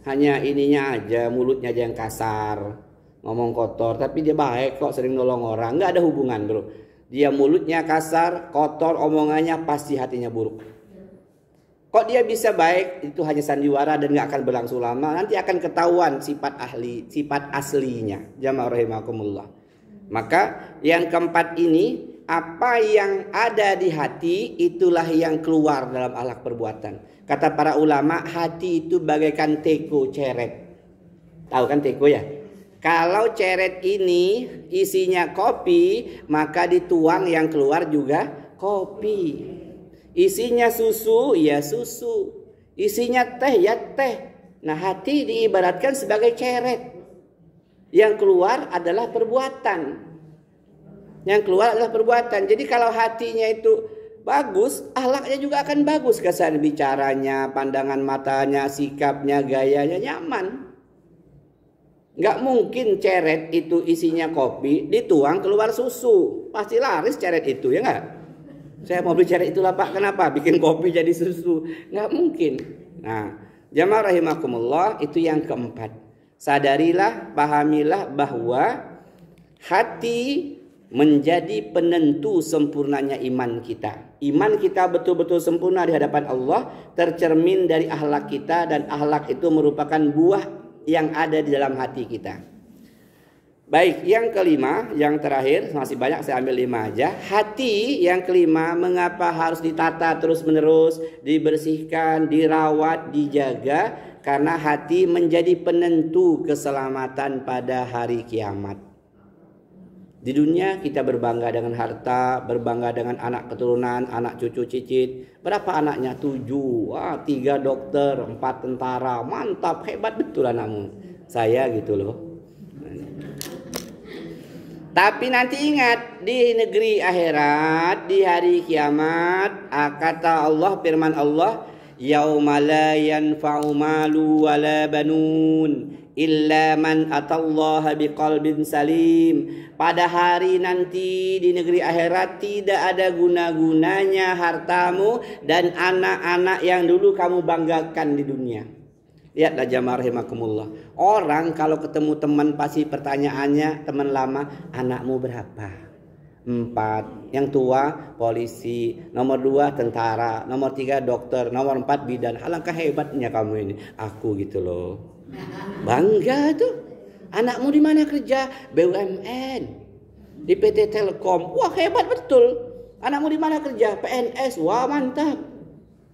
Hanya ininya aja, mulutnya aja yang kasar, ngomong kotor, tapi dia baik kok, sering nolong orang. Nggak ada hubungan, bro. Dia mulutnya kasar, kotor, omongannya pasti hatinya buruk. Kok dia bisa baik? Itu hanya sandiwara dan nggak akan berlangsung lama. Nanti akan ketahuan sifat aslinya. Jamaah rahimakumullah. Maka yang keempat ini, apa yang ada di hati itulah yang keluar dalam akhlak perbuatan. Kata para ulama, hati itu bagaikan teko ceret. Tahu kan teko ya? Kalau ceret ini isinya kopi, maka dituang yang keluar juga kopi. Isinya susu, ya susu. Isinya teh, ya teh. Nah, hati diibaratkan sebagai ceret. Yang keluar adalah perbuatan. Yang keluar adalah perbuatan. Jadi kalau hatinya itu bagus, akhlaknya juga akan bagus. Kesan bicaranya, pandangan matanya, sikapnya, gayanya nyaman. Nggak mungkin ceret itu isinya kopi, dituang keluar susu. Pasti laris ceret itu, ya nggak? Saya mau beli ceret itulah Pak, kenapa? Bikin kopi jadi susu. Nggak mungkin. Nah, jamaah rahimakumullah, itu yang keempat. Sadarilah, pahamilah bahwa hati menjadi penentu sempurnanya iman kita. Iman kita betul-betul sempurna di hadapan Allah, tercermin dari akhlak kita, dan akhlak itu merupakan buah yang ada di dalam hati kita. Baik, yang kelima, yang terakhir, masih banyak, saya ambil 5 aja. Hati yang kelima, mengapa harus ditata terus-menerus, dibersihkan, dirawat, dijaga? Karena hati menjadi penentu keselamatan pada hari kiamat. Di dunia kita berbangga dengan harta, berbangga dengan anak keturunan, anak cucu cicit. Berapa anaknya? 7. Wah, 3 dokter, 4 tentara. Mantap, hebat betul anakmu. Saya gitu loh. Tapi nanti ingat, di negeri akhirat, di hari kiamat, kata Allah, firman Allah, yauma la yanfa'u malu wala banun illa man atallaha biqalbin salim. Pada hari nanti di negeri akhirat tidak ada guna-gunanya hartamu dan anak-anak yang dulu kamu banggakan di dunia. Lihatlah jamaah rahimakumullah. Orang kalau ketemu teman pasti pertanyaannya, teman lama, anakmu berapa? 4. Yang tua polisi, nomor 2 tentara, nomor 3 dokter, nomor 4 bidan. Alangkah hebatnya kamu ini. Aku gitu loh. Bangga tuh. Anakmu di mana kerja? BUMN. Di PT Telkom. Wah, hebat betul. Anakmu di mana kerja? PNS. Wah, mantap.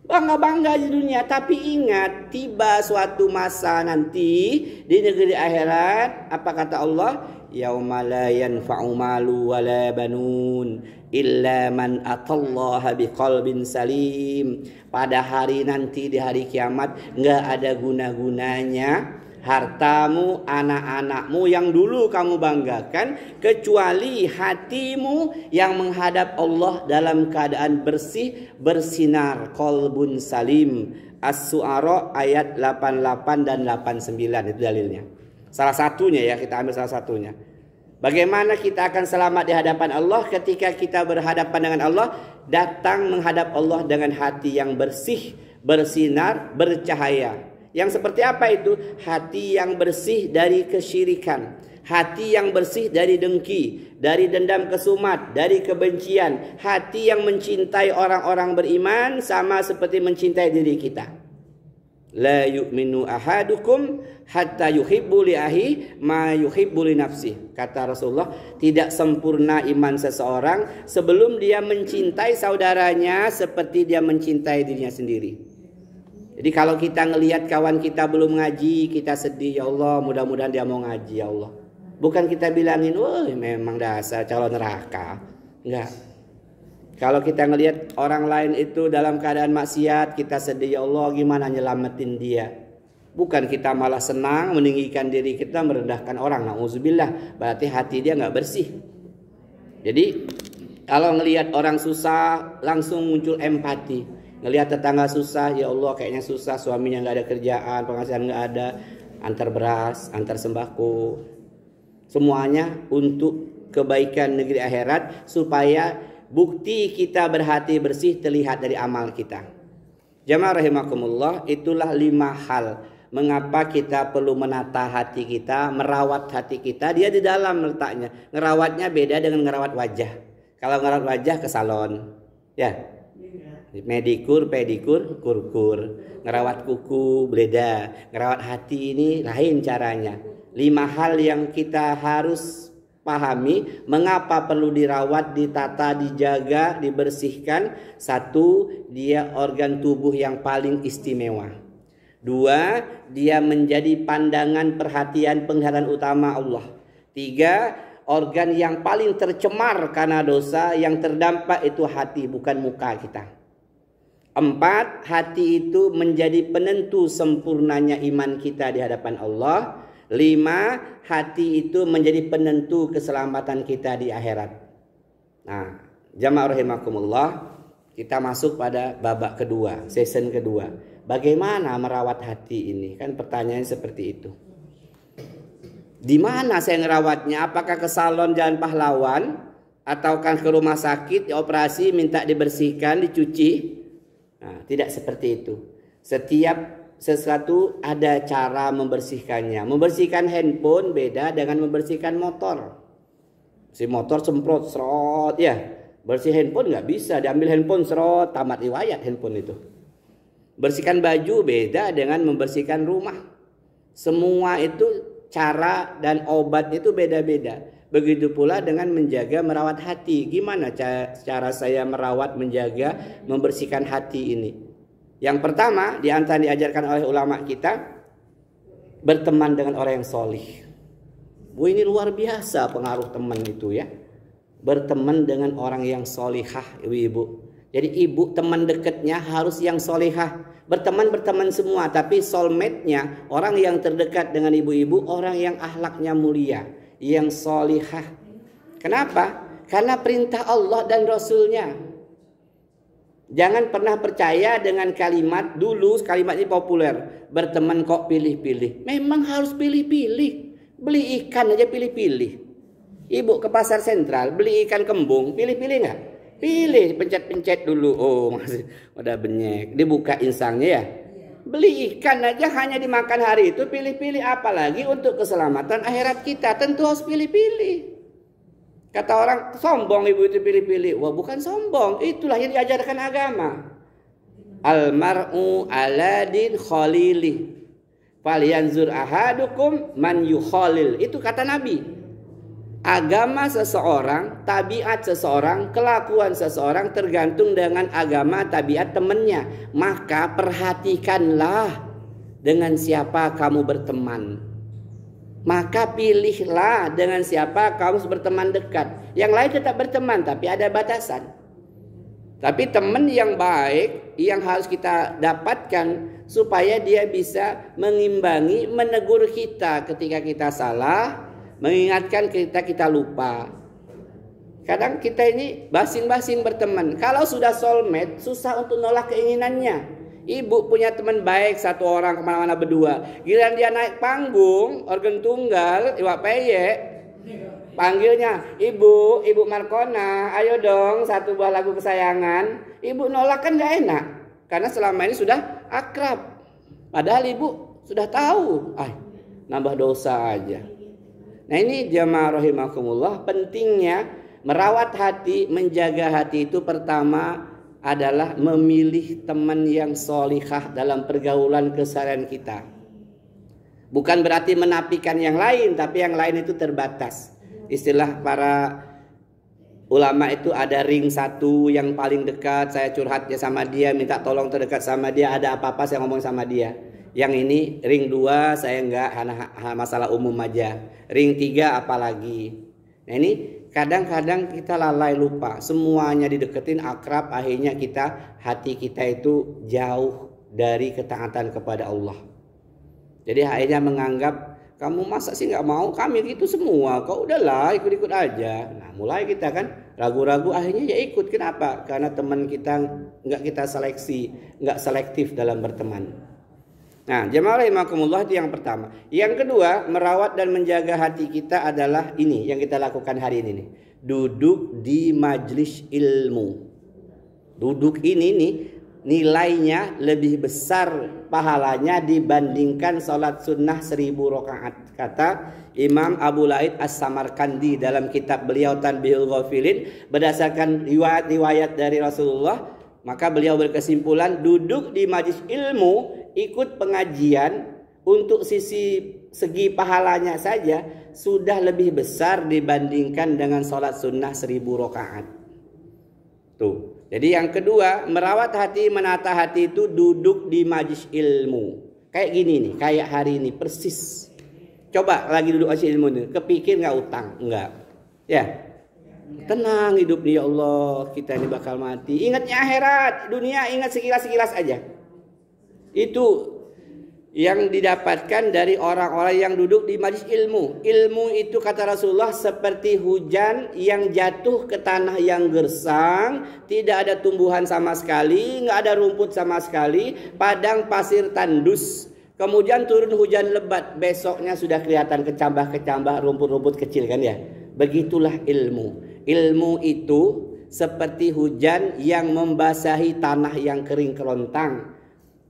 Bangga-bangga di dunia. Tapi ingat, tiba suatu masa nanti di negeri akhirat, apa kata Allah? Yauma la yanfa'u malu wala banun illa man atallaha biqalbin salim. Pada hari nanti, di hari kiamat, enggak ada guna-gunanya hartamu, anak-anakmu yang dulu kamu banggakan, kecuali hatimu yang menghadap Allah dalam keadaan bersih, bersinar, qalbun salim. As-Su'ara ayat 88 dan 89 itu dalilnya. Salah satunya ya, kita ambil salah satunya. Bagaimana kita akan selamat di hadapan Allah ketika kita berhadapan dengan Allah, datang menghadap Allah dengan hati yang bersih, bersinar, bercahaya. Yang seperti apa itu? Hati yang bersih dari kesyirikan, hati yang bersih dari dengki, dari dendam kesumat, dari kebencian, hati yang mencintai orang-orang beriman sama seperti mencintai diri kita. La yu'minu ahadukum hatta yuhibbu li ahi ma yuhibbu li nafsi. Kata Rasulullah, tidak sempurna iman seseorang sebelum dia mencintai saudaranya seperti dia mencintai dirinya sendiri. Jadi kalau kita ngelihat kawan kita belum ngaji, kita sedih, ya Allah, mudah-mudahan dia mau ngaji, ya Allah. Bukan kita bilangin, wah memang dasar calon neraka. Enggak. Kalau kita ngelihat orang lain itu dalam keadaan maksiat, kita sedih, ya Allah, gimana nyelamatin dia. Bukan kita malah senang meninggikan diri kita, merendahkan orang. Na'udzubillah, berarti hati dia nggak bersih. Jadi kalau ngelihat orang susah, langsung muncul empati. Ngelihat tetangga susah, ya Allah kayaknya susah, suaminya nggak ada kerjaan, penghasilan nggak ada, antar beras, antar sembako. Semuanya untuk kebaikan negeri akhirat, supaya bukti kita berhati bersih terlihat dari amal kita. Jamaah rahimakumullah, itulah 5 hal mengapa kita perlu menata hati kita, merawat hati kita. Dia di dalam letaknya. Ngerawatnya beda dengan ngerawat wajah. Kalau ngerawat wajah ke salon, ya, medikur, pedikur, kurkur. Ngerawat kuku beda. Ngerawat hati ini lain caranya. 5 hal yang kita harus pahami mengapa perlu dirawat, ditata, dijaga, dibersihkan. 1, dia organ tubuh yang paling istimewa. 2, dia menjadi pandangan, perhatian, penglihatan utama Allah. 3, organ yang paling tercemar karena dosa, yang terdampak itu hati, bukan muka kita. 4, hati itu menjadi penentu sempurnanya iman kita di hadapan Allah. 5, hati itu menjadi penentu keselamatan kita di akhirat. Nah, jamaah rahimakumullah, kita masuk pada babak kedua, season kedua. Bagaimana merawat hati ini? Kan pertanyaannya seperti itu. Di mana saya ngerawatnya? Apakah ke salon Jalan Pahlawan, ataukah ke rumah sakit, dioperasi, minta dibersihkan, dicuci? Nah, tidak seperti itu. Setiap sesuatu ada cara membersihkannya. Membersihkan handphone beda dengan membersihkan motor. Si motor semprot serot ya. Bersih handphone nggak bisa, diambil handphone serot, tamat riwayat handphone itu. Bersihkan baju beda dengan membersihkan rumah. Semua itu cara dan obat itu beda-beda. Begitu pula dengan menjaga, merawat hati. Gimana cara saya merawat, menjaga, membersihkan hati ini? Yang pertama, di antara diajarkan oleh ulama kita, berteman dengan orang yang solih. Bu, ini luar biasa pengaruh teman itu ya. Berteman dengan orang yang solihah, ibu-ibu. Jadi ibu teman dekatnya harus yang solihah. Berteman semua, tapi soulmate-nya, orang yang terdekat dengan ibu-ibu, orang yang akhlaknya mulia, yang solihah. Kenapa? Karena perintah Allah dan Rasulnya. Jangan pernah percaya dengan kalimat, dulu kalimat ini populer, berteman kok pilih-pilih. Memang harus pilih-pilih. Beli ikan aja pilih-pilih. Ibu ke pasar sentral beli ikan kembung, pilih-pilih nggak? Pilih, pencet-pencet dulu. Oh, masih udah benyek. Dibuka insangnya ya. Beli ikan aja hanya dimakan hari itu, pilih-pilih, apalagi untuk keselamatan akhirat kita. Tentu harus pilih-pilih. Kata orang sombong ibu itu pilih-pilih. Wah, bukan sombong, itulah yang diajarkan agama. Almar'u ala din khalili, falyanzur ahadukum man yukhalil. Itu kata Nabi. Agama seseorang, tabiat seseorang, kelakuan seseorang tergantung dengan agama, tabiat temannya. Maka perhatikanlah dengan siapa kamu berteman. Maka pilihlah dengan siapa kamu berteman dekat. Yang lain tetap berteman, tapi ada batasan. Tapi teman yang baik yang harus kita dapatkan supaya dia bisa mengimbangi, menegur kita ketika kita salah, mengingatkan kita lupa. Kadang kita ini basing-basing berteman. Kalau sudah soulmate, susah untuk nolak keinginannya. Ibu punya teman baik satu orang kemana-mana berdua. Giliran dia naik panggung, organ tunggal, iwak peyek. Panggilnya, ibu Markona, ayo dong satu buah lagu kesayangan. Ibu nolak kan gak enak. Karena selama ini sudah akrab. Padahal ibu sudah tahu. Nambah dosa aja. Nah ini jamaah rahimakumullah, pentingnya merawat hati, menjaga hati itu pertama adalah memilih teman yang solihah dalam pergaulan keseharian kita. Bukan berarti menafikan yang lain, tapi yang lain itu terbatas. Istilah para ulama itu ada ring satu yang paling dekat, saya curhatnya sama dia, minta tolong terdekat sama dia, ada apa-apa saya ngomong sama dia. Yang ini ring 2 saya enggak, masalah umum aja. Ring 3 apalagi. Nah ini kadang-kadang kita lalai lupa, semuanya dideketin akrab, akhirnya hati kita itu jauh dari ketaatan kepada Allah. Jadi akhirnya menganggap, kamu masa sih nggak mau, kami gitu semua, kok udahlah ikut-ikut aja. Nah mulai kita kan ragu-ragu, akhirnya ya ikut. Kenapa? Karena teman kita nggak kita seleksi, nggak selektif dalam berteman. Nah jamaah rahimakumullah, itu yang pertama. Yang kedua, merawat dan menjaga hati kita adalah ini yang kita lakukan hari ini nih. Duduk di majelis ilmu. Duduk ini nih nilainya lebih besar pahalanya dibandingkan sholat sunnah 1000 rakaat. Kata Imam Abu Laid As-Samarkandi dalam kitab beliau Tanbihul Ghafilin, berdasarkan riwayat dari Rasulullah, maka beliau berkesimpulan duduk di majelis ilmu, ikut pengajian untuk segi pahalanya saja sudah lebih besar dibandingkan dengan sholat sunnah 1000 rakaat. Tuh. Jadi yang kedua, merawat hati, menata hati itu duduk di majelis ilmu. Kayak gini nih, kayak hari ini persis. Coba lagi duduk majelis ilmu nih, kepikir nggak utang? Enggak. Ya. Tenang hidup nih, ya Allah, kita ini bakal mati. Ingatnya akhirat, dunia ingat sekilas-sekilas aja. Itu yang didapatkan dari orang-orang yang duduk di majelis ilmu. Ilmu itu kata Rasulullah seperti hujan yang jatuh ke tanah yang gersang, tidak ada tumbuhan sama sekali, nggak ada rumput sama sekali, padang pasir tandus. Kemudian turun hujan lebat, besoknya sudah kelihatan kecambah-kecambah rumput-rumput kecil kan ya. Begitulah ilmu. Ilmu itu seperti hujan yang membasahi tanah yang kering kerontang.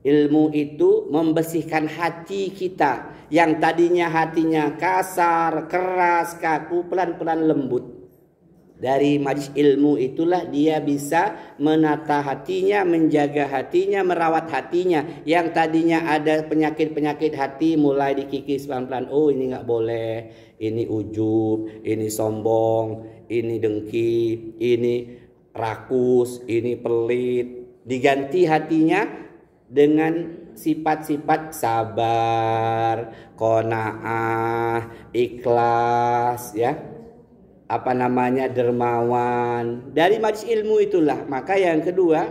Ilmu itu membersihkan hati kita yang tadinya hatinya kasar, keras, kaku, pelan-pelan lembut. Dari majelis ilmu itulah dia bisa menata hatinya, menjaga hatinya, merawat hatinya. Yang tadinya ada penyakit-penyakit hati mulai dikikis pelan-pelan. Oh ini nggak boleh, ini ujub, ini sombong, ini dengki, ini rakus, ini pelit. Diganti hatinya dengan sifat-sifat sabar, qanaah, ikhlas, ya, dermawan. Dari majelis ilmu itulah. Maka yang kedua,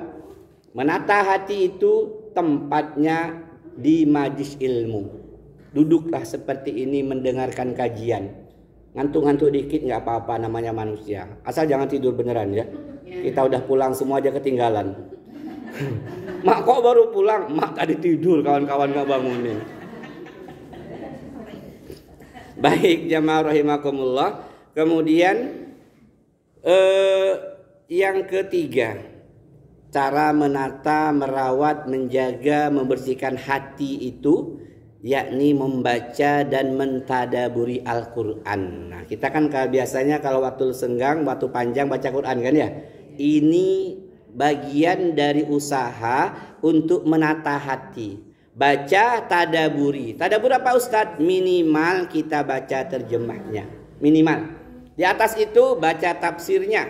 menata hati itu tempatnya di majelis ilmu. Duduklah seperti ini mendengarkan kajian. Ngantuk-ngantuk dikit nggak apa-apa, namanya manusia. Asal jangan tidur beneran ya. Kita udah pulang semua aja ketinggalan. Mak kok baru pulang? Mak tadi tidur, kawan-kawan gak bangunin. Baik jamaah rahimakumullah. Kemudian yang ketiga, cara menata, merawat, menjaga, membersihkan hati itu yakni membaca dan mentadaburi Al-Quran. Nah kita kan biasanya kalau waktu senggang, waktu panjang baca Quran kan ya. Ini bagian dari usaha untuk menata hati. Baca, tadaburi. Tadabur apa Ustadz? Minimal kita baca terjemahnya. Minimal. Di atas itu baca tafsirnya.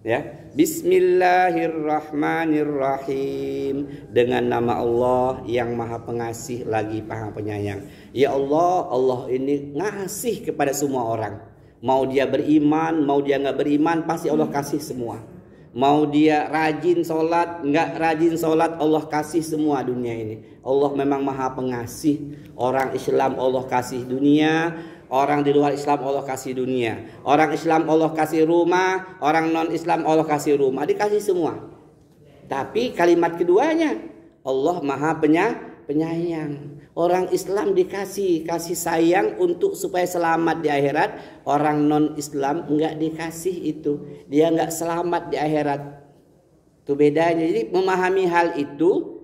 Ya. Bismillahirrahmanirrahim. Dengan nama Allah yang Maha Pengasih lagi Maha Penyayang. Ya Allah, Allah ini ngasih kepada semua orang. Mau dia beriman, mau dia nggak beriman, pasti Allah kasih semua. Mau dia rajin sholat, nggak rajin sholat, Allah kasih semua dunia ini. Allah memang maha pengasih. Orang Islam Allah kasih dunia, orang di luar Islam Allah kasih dunia. Orang Islam Allah kasih rumah, orang non Islam Allah kasih rumah, dikasih semua. Tapi kalimat keduanya, Allah maha penyayang. Orang Islam dikasih kasih sayang untuk supaya selamat di akhirat. Orang non Islam enggak dikasih itu, dia enggak selamat di akhirat. Itu bedanya. Jadi memahami hal itu,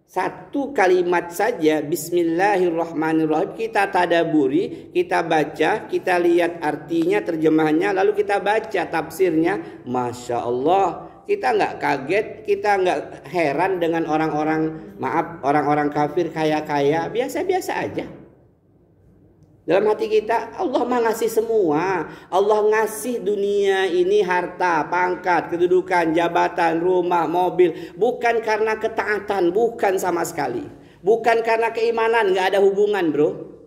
satu kalimat saja, Bismillahirrahmanirrahim, kita tadaburi, kita baca, kita lihat artinya, terjemahannya, lalu kita baca tafsirnya. Masya Allah, kita nggak kaget, kita nggak heran dengan orang-orang kafir kaya-kaya, biasa-biasa aja. Dalam hati kita, Allah mah ngasih semua. Allah ngasih dunia ini harta, pangkat, kedudukan, jabatan, rumah, mobil. Bukan karena ketaatan, bukan sama sekali. Bukan karena keimanan, nggak ada hubungan bro.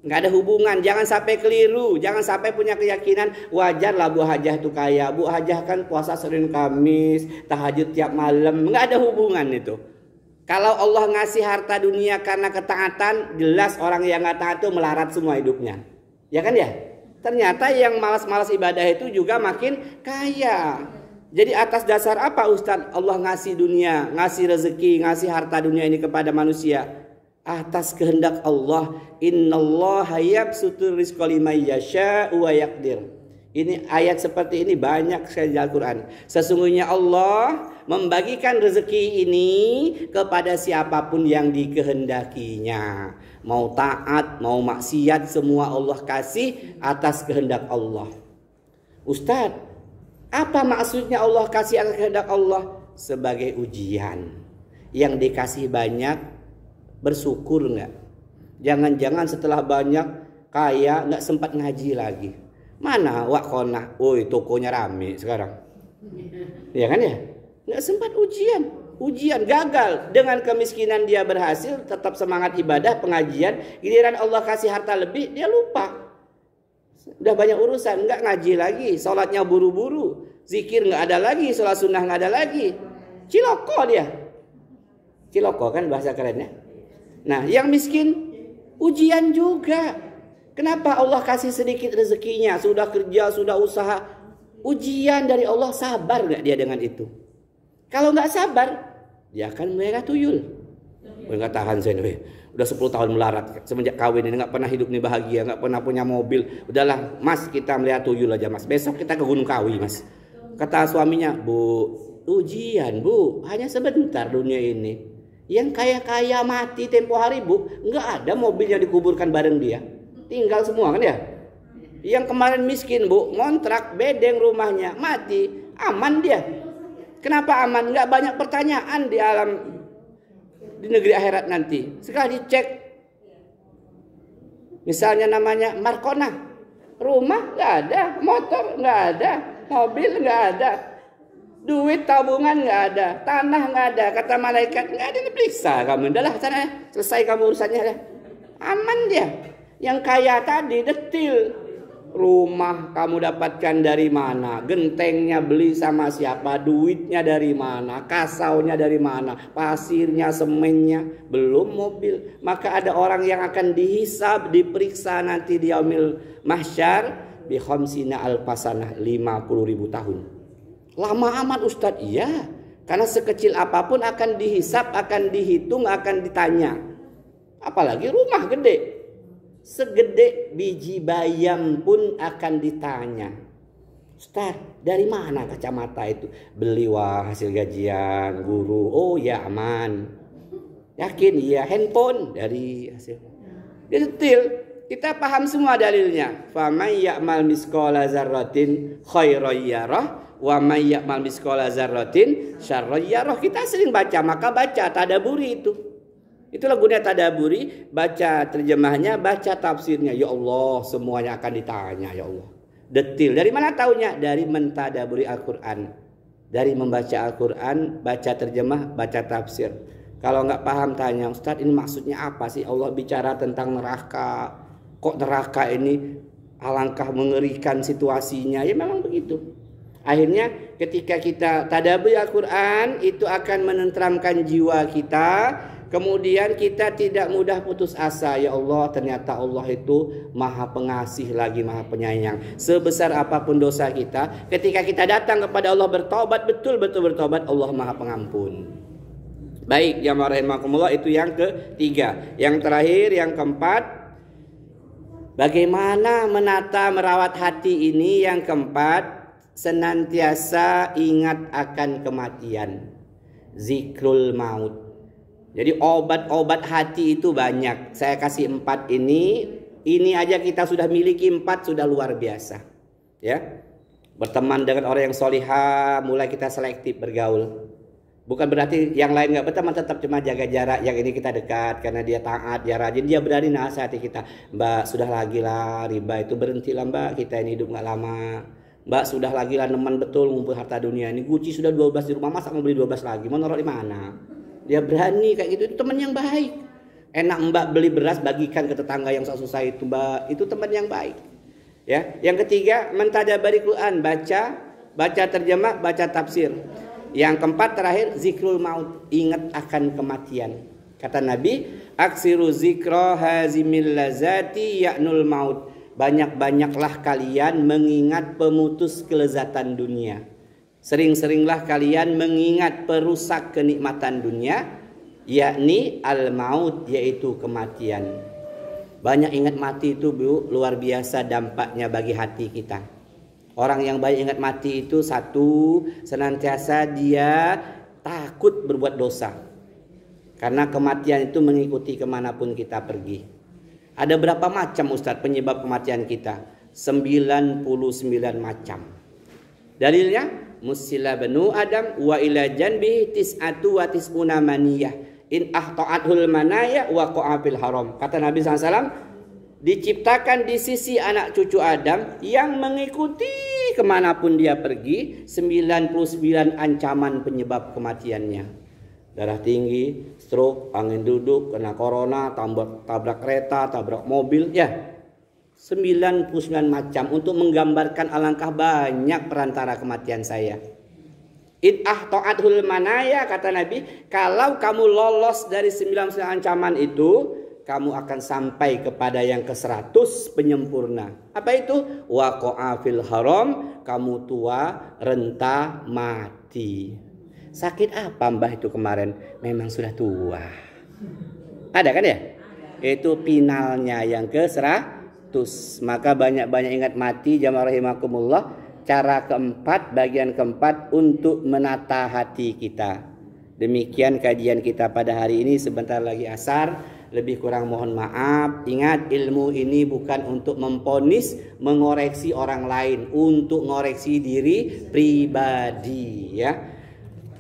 Nggak ada hubungan, jangan sampai keliru, jangan sampai punya keyakinan wajarlah Bu Hajah itu kaya. Bu Hajah kan puasa Senin Kamis, tahajud tiap malam, nggak ada hubungan itu. Kalau Allah ngasih harta dunia karena ketaatan, jelas orang yang nggak taat itu melarat semua hidupnya, ya kan ya? Ternyata yang malas-malas ibadah itu juga makin kaya. Jadi atas dasar apa Ustadz Allah ngasih dunia, ngasih rezeki, ngasih harta dunia ini kepada manusia? Atas kehendak Allah. Innallaha yabsutur rizqa liman yasha'u wa yaqdir. Ini ayat seperti ini banyak sekali di Al-Quran. Sesungguhnya Allah membagikan rezeki ini kepada siapapun yang dikehendakinya. Mau taat, mau maksiat, semua Allah kasih atas kehendak Allah. Ustadz, apa maksudnya Allah kasih atas kehendak Allah? Sebagai ujian. Yang dikasih banyak, bersyukur nggak? Jangan-jangan setelah banyak kaya nggak sempat ngaji lagi. Mana wakonah? Woi, tokonya rame sekarang. Ya kan ya? Nggak sempat ujian gagal. Dengan kemiskinan dia berhasil, tetap semangat ibadah, pengajian. Giliran Allah kasih harta lebih, dia lupa. Udah banyak urusan, nggak ngaji lagi. Sholatnya buru-buru, zikir nggak ada lagi, sholat sunnah nggak ada lagi. Ciloko dia. Ciloko kan bahasa kerennya. Nah, yang miskin ujian juga. Kenapa Allah kasih sedikit rezekinya? Sudah kerja, sudah usaha. Ujian dari Allah, sabar gak dia dengan itu? Kalau gak sabar, dia akan merah tuyul. Gak tahan saya nih. Udah 10 tahun melarat. Semenjak kawin ini gak pernah hidup nih bahagia. Gak pernah punya mobil. Udahlah mas, kita melihat tuyul aja mas. Besok kita ke Gunung Kawi mas. Kata suaminya, Bu, ujian bu, hanya sebentar dunia ini. Yang kaya-kaya mati tempo hari bu, nggak ada mobilnya dikuburkan bareng dia, tinggal semua kan ya. Yang kemarin miskin bu, ngontrak bedeng rumahnya, mati, aman dia. Kenapa aman? Nggak banyak pertanyaan di negeri akhirat nanti. Sekali cek, misalnya namanya Markona, rumah nggak ada, motor nggak ada, mobil nggak ada. Duit tabungan nggak ada, tanah nggak ada, kata malaikat nggak ada, diperiksa kamu, udahlah sana selesai kamu urusannya dah, aman dia. Yang kaya tadi detil, rumah kamu dapatkan dari mana, gentengnya beli sama siapa, duitnya dari mana, kasaunya dari mana, pasirnya, semennya, belum mobil. Maka ada orang yang akan dihisab, diperiksa nanti di yaumil mahsyar bi khamsina alfasanah, 50.000 tahun. Lama amat Ustadz, iya. Karena sekecil apapun akan dihisap, akan dihitung, akan ditanya. Apalagi rumah gede. Segede biji bayam pun akan ditanya. Ustadz, dari mana kacamata itu? Beli wah hasil gajian guru. Oh ya aman. Yakin? Iya. Handphone dari hasil. Detail. Kita paham semua dalilnya. Faman ya'mal misqala dzarratin khairan yarah. Wa may ya'mal misqala dzarratin syarran yarah. Kita sering baca, maka baca, tadaburi itu. Itulah gunanya tadaburi, baca terjemahnya, baca tafsirnya. Ya Allah, semuanya akan ditanya ya Allah. Detil. Dari mana taunya? Dari mentadaburi Al-Qur'an. Dari membaca Al-Qur'an, baca terjemah, baca tafsir. Kalau nggak paham tanya, Ustadz ini maksudnya apa sih Allah bicara tentang neraka? Kok neraka ini alangkah mengerikan situasinya? Ya memang begitu. Akhirnya ketika kita tadabbur Al-Quran, itu akan menenteramkan jiwa kita. Kemudian kita tidak mudah putus asa. Ya Allah, ternyata Allah itu maha pengasih lagi maha penyayang. Sebesar apapun dosa kita, ketika kita datang kepada Allah bertobat, betul-betul bertobat, Allah maha pengampun. Baik, jamaah rahimakumullah, itu yang ketiga. Yang terakhir, yang keempat, bagaimana menata merawat hati ini. Yang keempat, senantiasa ingat akan kematian. Zikrul maut. Jadi obat-obat hati itu banyak. Saya kasih 4 ini. Ini aja kita sudah miliki 4, sudah luar biasa. Ya, berteman dengan orang yang solihah, mulai kita selektif bergaul. Bukan berarti yang lain nggak berteman, tetap cuma jaga jarak. Yang ini kita dekat karena dia taat, dia rajin, dia berani nasihati kita. Mbak, sudah lagi lah riba itu, berhentilah mbak, kita ini hidup nggak lama. Mbak, sudah lagi lah neman betul ngumpul harta dunia ini. Guci sudah 12 di rumah, masa mau beli 12 lagi? Mau naruh di mana? Dia berani kayak gitu, itu teman yang baik. Enak mbak beli beras bagikan ke tetangga yang susah itu, mbak, itu teman yang baik. Ya, yang ketiga, mentadabbari Quran, baca terjemah, baca tafsir. Yang keempat terakhir, zikrul maut, ingat akan kematian. Kata Nabi, aksiru zikra hazimil lazati ya'nul maut. Banyak-banyaklah kalian mengingat pemutus kelezatan dunia. Sering-seringlah kalian mengingat perusak kenikmatan dunia, yakni al-maut, yaitu kematian. Banyak ingat mati itu, Bu, luar biasa dampaknya bagi hati kita. Orang yang banyak ingat mati itu, satu, senantiasa dia takut berbuat dosa. Karena kematian itu mengikuti kemanapun kita pergi. Ada berapa macam Ustadz penyebab kematian kita? 99 macam. Dalilnya, musila banu Adam wa ila janbi tis'atu wa tis'una maniyah in ahta'athul manaya wa qa'afil haram. Kata Nabi SAW, diciptakan di sisi anak cucu Adam yang mengikuti kemanapun dia pergi 99 ancaman penyebab kematiannya. Darah tinggi, stroke, angin duduk, kena corona, tabrak kereta, tabrak mobil, ya 99 macam untuk menggambarkan alangkah banyak perantara kematian saya. Id ahta'athul manaya, kata Nabi, kalau kamu lolos dari 99 ancaman itu, kamu akan sampai kepada yang ke-100 penyempurna. Apa itu? Waqa'a fil haram, kamu tua, renta, mati. Sakit apa mbah itu kemarin? Memang sudah tua. Ada kan ya? Itu finalnya yang ke-100. Maka banyak-banyak ingat mati, jamaah rahimakumullah. Cara keempat, bagian keempat untuk menata hati kita. Demikian kajian kita pada hari ini. Sebentar lagi asar. Lebih kurang mohon maaf. Ingat, ilmu ini bukan untuk memponis, mengoreksi orang lain, untuk ngoreksi diri pribadi, ya.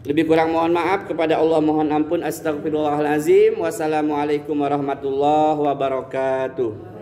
Lebih kurang mohon maaf, kepada Allah mohon ampun. Astagfirullahalazim. Wassalamualaikum warahmatullahi wabarakatuh.